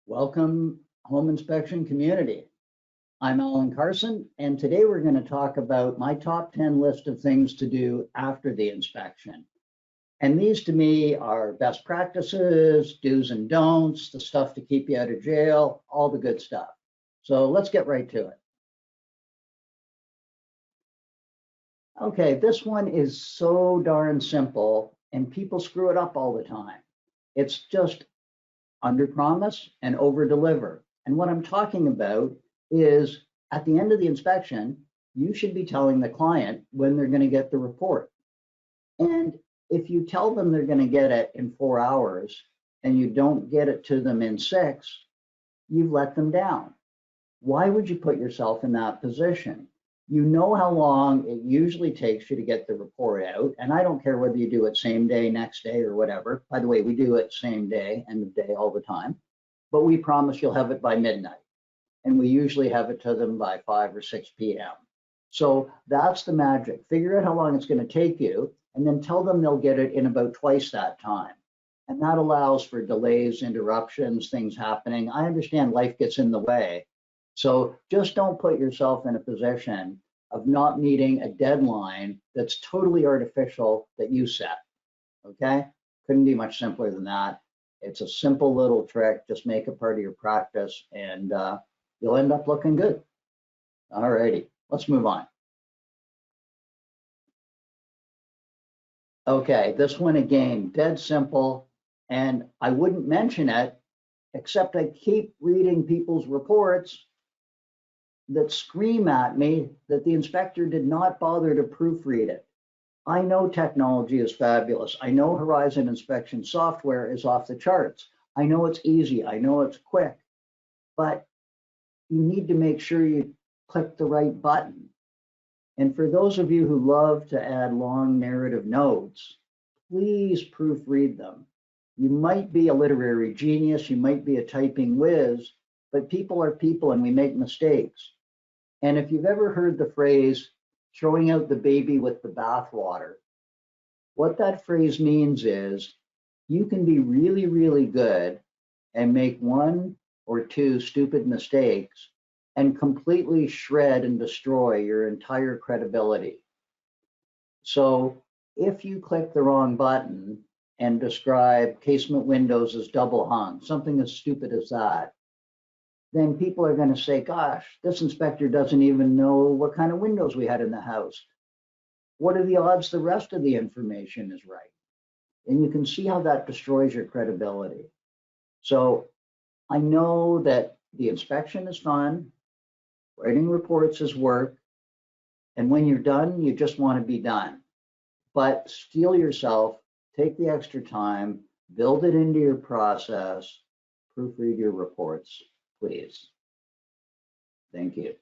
Welcome, home inspection community. I'm Carson, and today we're going to talk about my top 10 list of things to do after the inspection. And these to me are best practices, do's and don'ts, the stuff to keep you out of jail, all the good stuff. So let's get right to it. Okay, this one is so darn simple, and people screw it up all the time. It's just under promise and over deliver. And what I'm talking about is at the end of the inspection, you should be telling the client when they're going to get the report. And if you tell them they're going to get it in 4 hours and you don't get it to them in 6, you've let them down. Why would you put yourself in that position? You know how long it usually takes you to get the report out. And I don't care whether you do it same day, next day, or whatever. By the way, we do it same day, end of day all the time. But we promise you'll have it by midnight. And we usually have it to them by 5 or 6 p.m. So that's the magic. Figure out how long it's going to take you, and then tell them they'll get it in about twice that time. And that allows for delays, interruptions, things happening. I understand life gets in the way. So just don't put yourself in a position of not meeting a deadline that's totally artificial that you set, okay? Couldn't be much simpler than that. It's a simple little trick. Just make it part of your practice and you'll end up looking good. All righty, let's move on. Okay, this one again, dead simple, and I wouldn't mention it, except I keep reading people's reports that scream at me that the inspector did not bother to proofread it. I know technology is fabulous. I know Horizon inspection software is off the charts. I know it's easy. I know it's quick, but you need to make sure you click the right button. And for those of you who love to add long narrative notes, please proofread them. You might be a literary genius, you might be a typing whiz, but people are people and we make mistakes. And if you've ever heard the phrase, throwing out the baby with the bathwater, what that phrase means is you can be really, really good and make 1 or 2 stupid mistakes and completely shred and destroy your entire credibility. So if you click the wrong button and describe casement windows as double hung, something as stupid as that, then people are going to say, gosh, this inspector doesn't even know what kind of windows we had in the house. What are the odds the rest of the information is right? And you can see how that destroys your credibility. So I know that the inspection is fun, writing reports is work, and when you're done, you just want to be done. But steel yourself, take the extra time, build it into your process, proofread your reports, please. Thank you.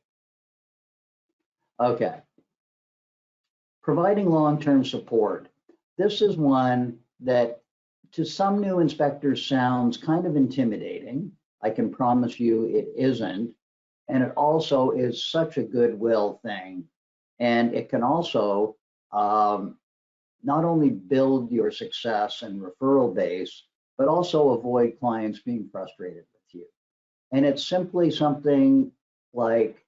Okay. Providing long-term support. This is one that to some new inspectors sounds kind of intimidating. I can promise you it isn't. And it also is such a goodwill thing. And it can also not only build your success and referral base, but also avoid clients being frustrated with you. And it's simply something like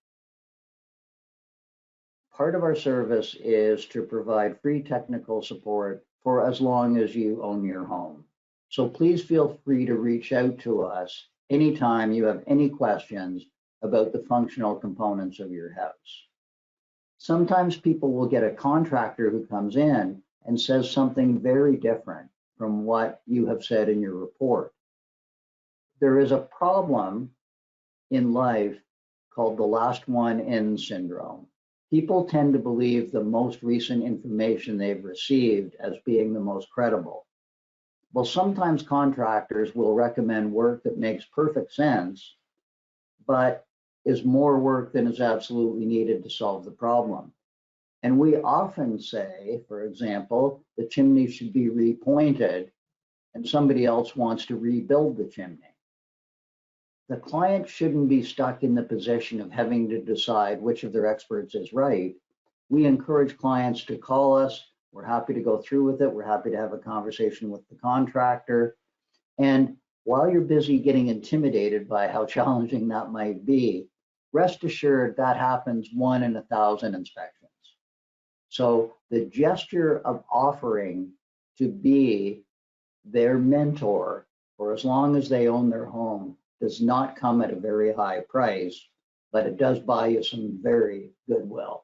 part of our service is to provide free technical support for as long as you own your home. So please feel free to reach out to us anytime you have any questions about the functional components of your house. Sometimes people will get a contractor who comes in and says something very different from what you have said in your report. There is a problem in life called the last one in syndrome. People tend to believe the most recent information they've received as being the most credible. Well, sometimes contractors will recommend work that makes perfect sense, but is more work than is absolutely needed to solve the problem. And we often say, for example, the chimney should be repointed and somebody else wants to rebuild the chimney. The client shouldn't be stuck in the position of having to decide which of their experts is right. We encourage clients to call us. We're happy to go through with it. We're happy to have a conversation with the contractor. And while you're busy getting intimidated by how challenging that might be, rest assured that happens 1 in 1,000 inspections. So the gesture of offering to be their mentor for as long as they own their home does not come at a very high price, but it does buy you some very goodwill.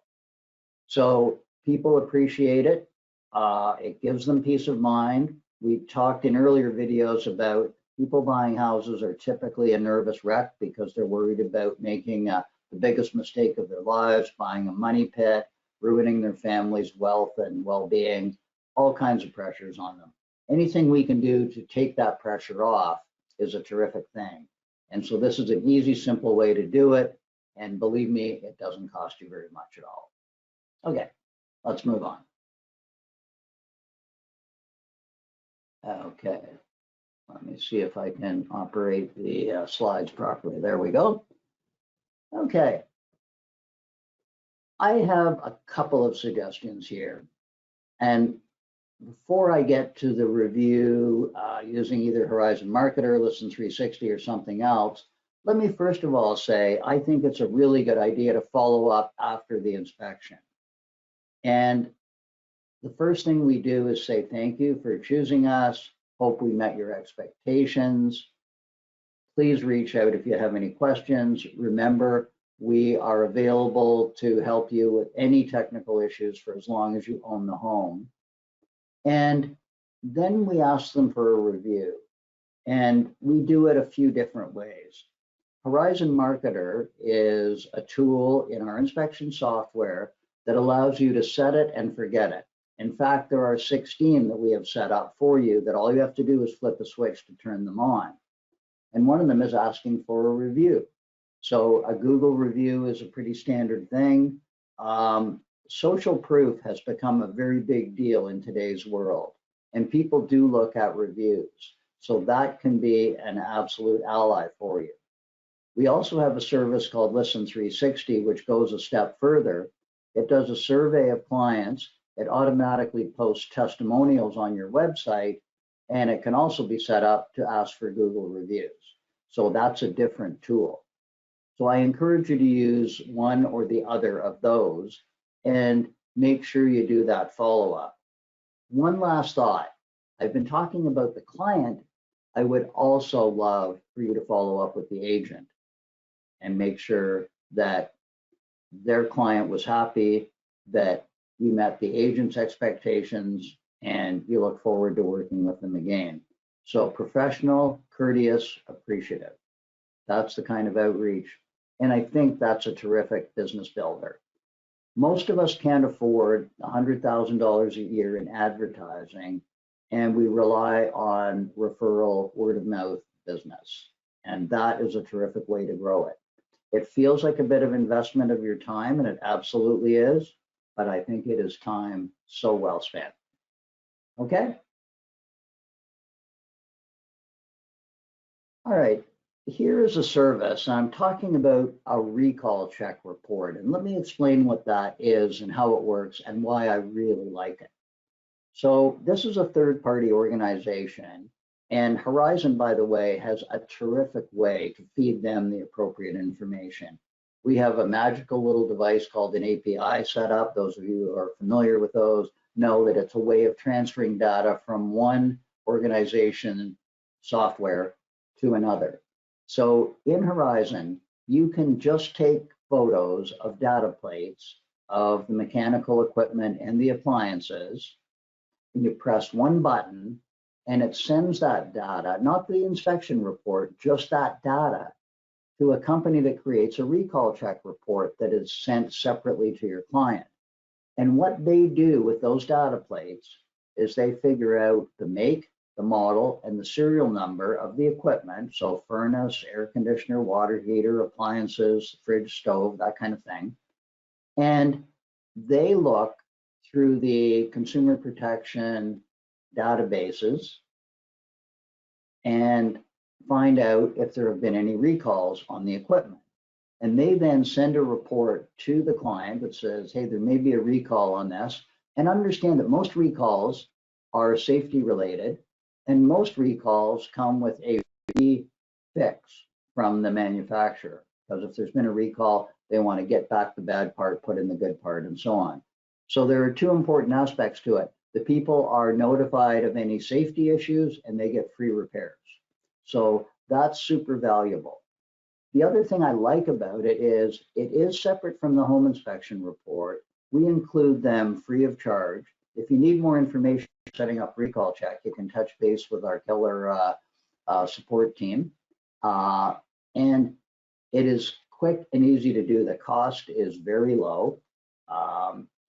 So people appreciate it. It gives them peace of mind. We talked in earlier videos about people buying houses are typically a nervous wreck because they're worried about making the biggest mistake of their lives, buying a money pit, ruining their family's wealth and well-being, all kinds of pressures on them. Anything we can do to take that pressure off is a terrific thing. And so this is an easy, simple way to do it. And believe me, it doesn't cost you very much at all. Okay, let's move on. Okay, let me see if I can operate the slides properly. There we go. Okay, I have a couple of suggestions here. And before I get to the review using either Horizon Marketer, Listen 360, or something else, let me first of all say, I think it's a really good idea to follow up after the inspection. And the first thing we do is say thank you for choosing us. Hope we met your expectations. Please reach out if you have any questions. Remember, we are available to help you with any technical issues for as long as you own the home. And then we ask them for a review. And we do it a few different ways. Horizon Marketer is a tool in our inspection software that allows you to set it and forget it. In fact, there are 16 that we have set up for you that all you have to do is flip a switch to turn them on. And one of them is asking for a review. So a Google review is a pretty standard thing. Social proof has become a very big deal in today's world, and people do look at reviews. So that can be an absolute ally for you. We also have a service called Listen 360, which goes a step further. It does a survey of clients. It automatically posts testimonials on your website, and it can also be set up to ask for Google reviews. So that's a different tool. So I encourage you to use one or the other of those and make sure you do that follow-up. One last thought. I've been talking about the client. I would also love for you to follow up with the agent and make sure that their client was happy, that you met the agent's expectations, and you look forward to working with them again. So professional, courteous, appreciative. That's the kind of outreach. And I think that's a terrific business builder. Most of us can't afford $100,000 a year in advertising, and we rely on referral, word of mouth business. And that is a terrific way to grow it. It feels like a bit of investment of your time, and it absolutely is, but I think it is time so well spent. Okay? All right. Here is a service. I'm talking about a recall check report, and let me explain what that is and how it works and why I really like it. So this is a third-party organization, and Horizon, by the way, has a terrific way to feed them the appropriate information. We have a magical little device called an API set up. Those of you who are familiar with those know that it's a way of transferring data from one organization software to another. So in Horizon, you can just take photos of data plates of the mechanical equipment and the appliances, and you press one button, and it sends that data, not the inspection report, just that data, to a company that creates a recall check report that is sent separately to your client. And what they do with those data plates is they figure out the make, the model, and the serial number of the equipment, so furnace, air conditioner, water heater, appliances, fridge, stove, that kind of thing. And they look through the consumer protection databases and find out if there have been any recalls on the equipment. And they then send a report to the client that says, hey, there may be a recall on this. And understand that most recalls are safety related, and most recalls come with a fix from the manufacturer. Because if there's been a recall, they want to get back the bad part, put in the good part, and so on. So there are two important aspects to it. The people are notified of any safety issues and they get free repairs. So that's super valuable. The other thing I like about it is separate from the home inspection report. We include them free of charge. If you need more information setting up recall check, you can touch base with our killer support team. And it is quick and easy to do. The cost is very low.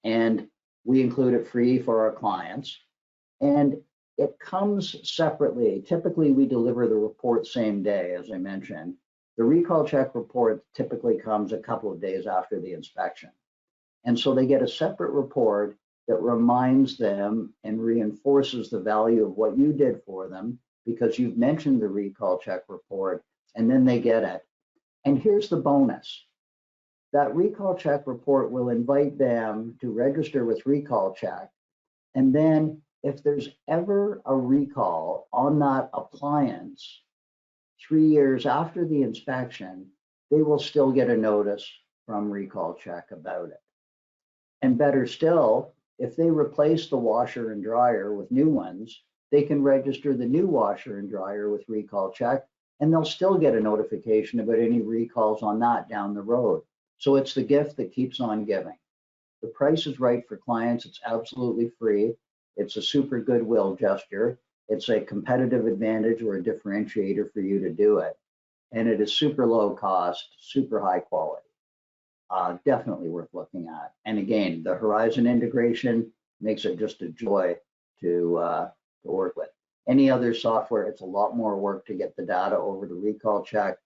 And we include it free for our clients. And it comes separately. Typically, we deliver the report same day, as I mentioned. The recall check report typically comes a couple of days after the inspection. And so they get a separate report that reminds them and reinforces the value of what you did for them because you've mentioned the recall check report, and then they get it. And here's the bonus. That recall check report will invite them to register with recall check. And then if there's ever a recall on that appliance 3 years after the inspection, they will still get a notice from recall check about it. And better still, if they replace the washer and dryer with new ones, they can register the new washer and dryer with recall check, and they'll still get a notification about any recalls on that down the road. So it's the gift that keeps on giving. The price is right for clients. It's absolutely free. It's a super goodwill gesture. It's a competitive advantage or a differentiator for you to do it. And it is super low cost, super high quality. Definitely worth looking at. And again, the Horizon integration makes it just a joy to work with. Any other software, it's a lot more work to get the data over to recall check.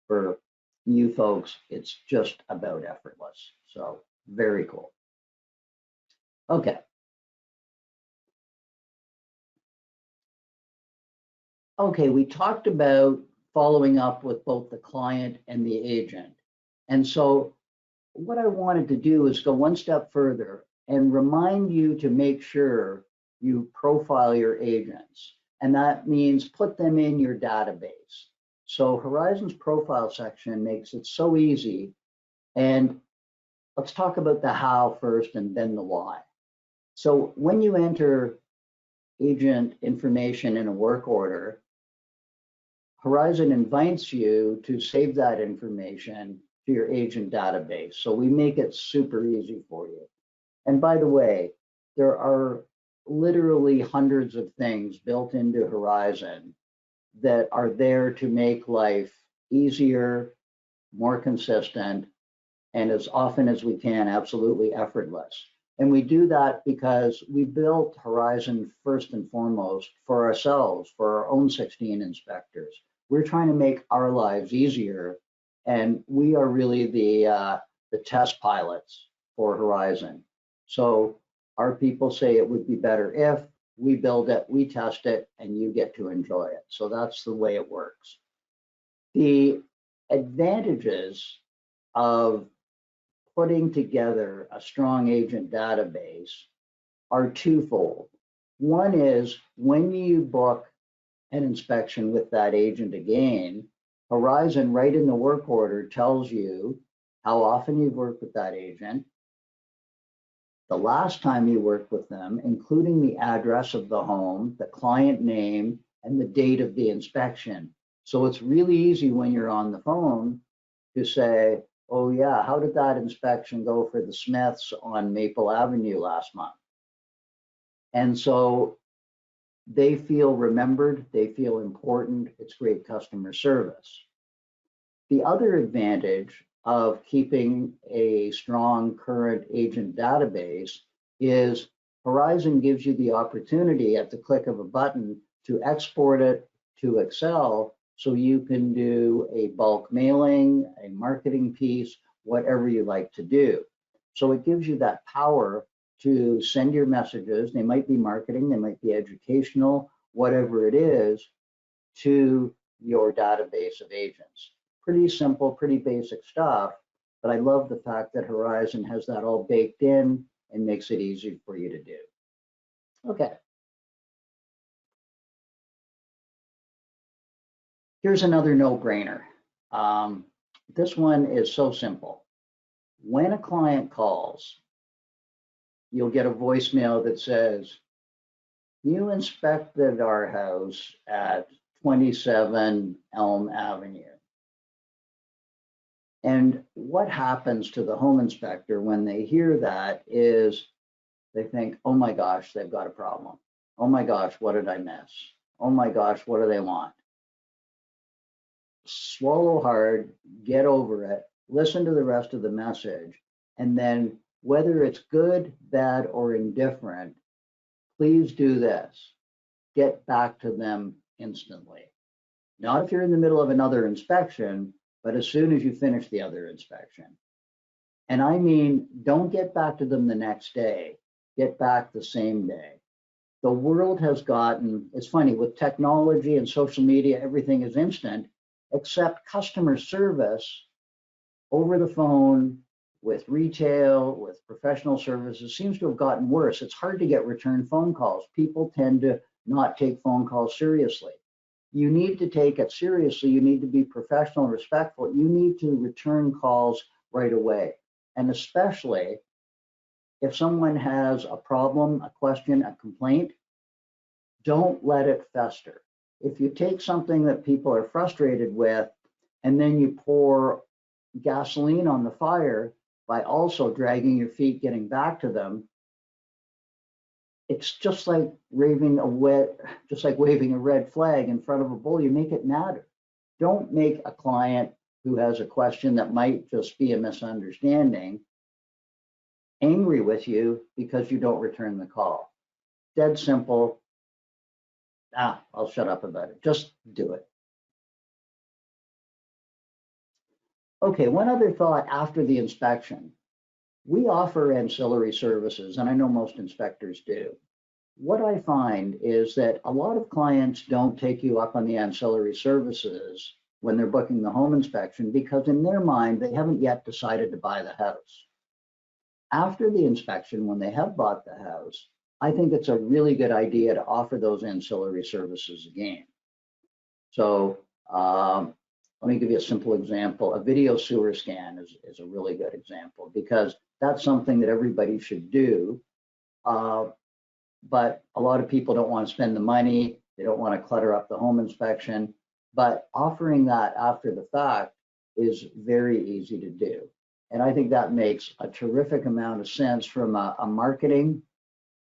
For you folks, it's just about effortless. So very cool. Okay. Okay, we talked about following up with both the client and the agent. And so what I wanted to do is go one step further and remind you to make sure you profile your agents. And that means put them in your database. So Horizon's profile section makes it so easy. And let's talk about the how first and then the why. So when you enter agent information in a work order, Horizon invites you to save that information to your agent database. So we make it super easy for you. And by the way, there are literally hundreds of things built into Horizon that are there to make life easier, more consistent, and as often as we can, absolutely effortless. And we do that because we built Horizon first and foremost for ourselves, for our own 16 inspectors. We're trying to make our lives easier, and we are really the test pilots for Horizon. So our people say it would be better if we build it, we test it, and you get to enjoy it. So that's the way it works. The advantages of putting together a strong agent database are twofold. One is when you book an inspection with that agent again, Horizon right in the work order tells you how often you've worked with that agent, the last time you worked with them, including the address of the home, the client name, and the date of the inspection. So it's really easy when you're on the phone to say, oh yeah, how did that inspection go for the Smiths on Maple Avenue last month? And so they feel remembered, they feel important, it's great customer service. The other advantage of keeping a strong current agent database is Horizon gives you the opportunity at the click of a button to export it to Excel so you can do a bulk mailing, a marketing piece, whatever you like to do. So it gives you that power to send your messages. They might be marketing, they might be educational, whatever it is, to your database of agents. Pretty simple, pretty basic stuff, but I love the fact that Horizon has that all baked in and makes it easy for you to do. Okay. Here's another no-brainer. This one is so simple. When a client calls, you'll get a voicemail that says, you inspected our house at 27 Elm Avenue. And what happens to the home inspector when they hear that is they think, oh my gosh, they've got a problem. Oh my gosh, what did I miss? Oh my gosh, what do they want? Swallow hard, get over it, listen to the rest of the message, and then whether it's good, bad, or indifferent, please do this. Get back to them instantly. Not if you're in the middle of another inspection, but as soon as you finish the other inspection. And I mean, don't get back to them the next day, get back the same day. The world has gotten, it's funny, with technology and social media, everything is instant, except customer service over the phone, with retail, with professional services, seems to have gotten worse. It's hard to get return phone calls. People tend to not take phone calls seriously. You need to take it seriously. You need to be professional and respectful. You need to return calls right away. And especially if someone has a problem, a question, a complaint, don't let it fester. If you take something that people are frustrated with and then you pour gasoline on the fire by also dragging your feet getting back to them, it's just like waving a red flag in front of a bull. You make it matter. Don't make a client who has a question that might just be a misunderstanding angry with you because you don't return the call. Dead simple. I'll shut up about it. Just do it. Okay, one other thought after the inspection. We offer ancillary services, and I know most inspectors do. What I find is that a lot of clients don't take you up on the ancillary services when they're booking the home inspection because in their mind, they haven't yet decided to buy the house. After the inspection, when they have bought the house, I think it's a really good idea to offer those ancillary services again. So let me give you a simple example. A video sewer scan is a really good example because that's something that everybody should do. But a lot of people don't want to spend the money. They don't want to clutter up the home inspection. But offering that after the fact is very easy to do. And I think that makes a terrific amount of sense from a marketing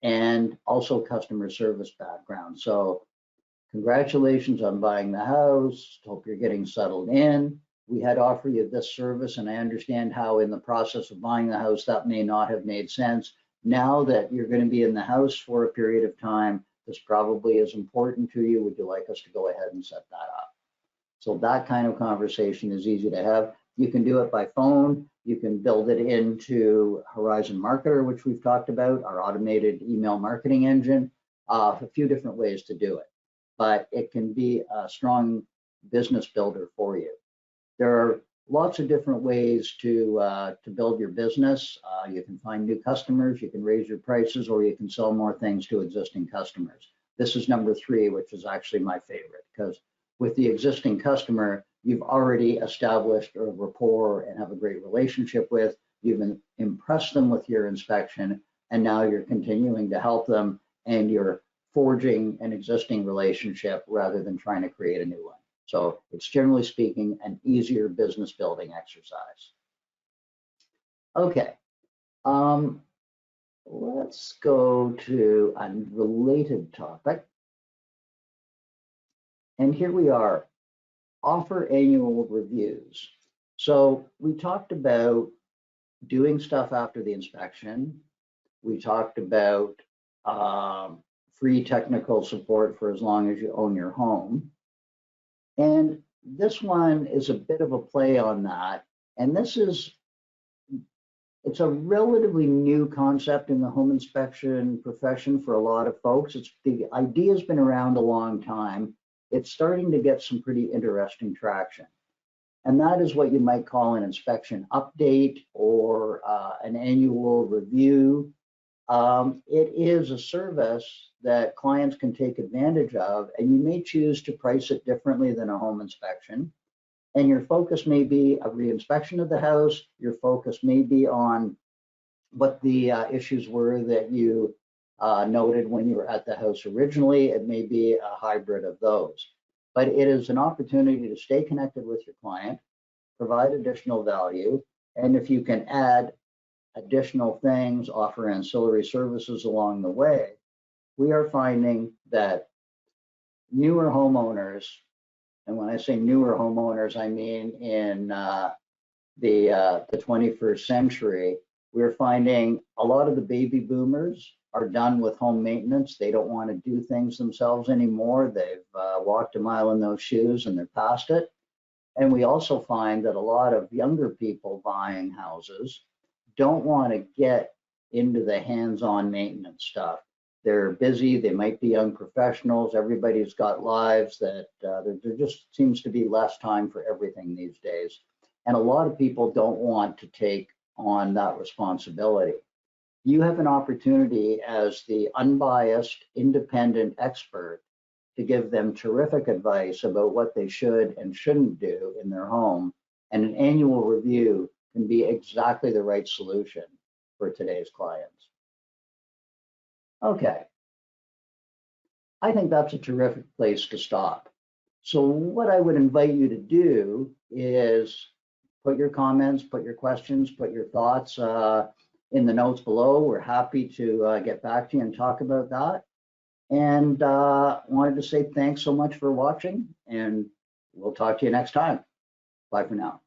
and also customer service background. So congratulations on buying the house. Hope you're getting settled in. We had offered you this service, and I understand how in the process of buying the house that may not have made sense. Now that you're going to be in the house for a period of time, this probably is important to you. Would you like us to go ahead and set that up? So that kind of conversation is easy to have. You can do it by phone. You can build it into Horizon Marketer, which we've talked about, our automated email marketing engine, a few different ways to do it. But it can be a strong business builder for you. There are lots of different ways to build your business. You can find new customers, you can raise your prices, or you can sell more things to existing customers. This is number 3, which is actually my favorite, because with the existing customer, you've already established a rapport and have a great relationship with. You've impressed them with your inspection, and now you're continuing to help them, and you're forging an existing relationship rather than trying to create a new one. So it's generally speaking an easier business building exercise. Okay, let's go to a related topic. And here we are, offer annual reviews. So we talked about doing stuff after the inspection. We talked about free technical support for as long as you own your home. And this one is a bit of a play on that. And it's a relatively new concept in the home inspection profession for a lot of folks. The idea's been around a long time. It's starting to get some pretty interesting traction. And that is what you might call an inspection update or an annual review. It is a service that clients can take advantage of, and you may choose to price it differently than a home inspection. And your focus may be a reinspection of the house. Your focus may be on what the issues were that you noted when you were at the house originally. It may be a hybrid of those. But it is an opportunity to stay connected with your client, provide additional value, and if you can add additional things, offer ancillary services along the way, we are finding that newer homeowners, and when I say newer homeowners, I mean in the 21st century, we're finding a lot of the baby boomers are done with home maintenance. They don't want to do things themselves anymore. They've walked a mile in those shoes and they're past it. And we also find that a lot of younger people buying houses don't want to get into the hands-on maintenance stuff. They're busy, they might be young professionals, everybody's got lives that there just seems to be less time for everything these days. And a lot of people don't want to take on that responsibility. You have an opportunity as the unbiased, independent expert to give them terrific advice about what they should and shouldn't do in their home. And an annual review can be exactly the right solution for today's clients. Okay, I think that's a terrific place to stop. So what I would invite you to do is put your comments, put your questions, put your thoughts in the notes below. We're happy to get back to you and talk about that. And wanted to say thanks so much for watching, and we'll talk to you next time. Bye for now.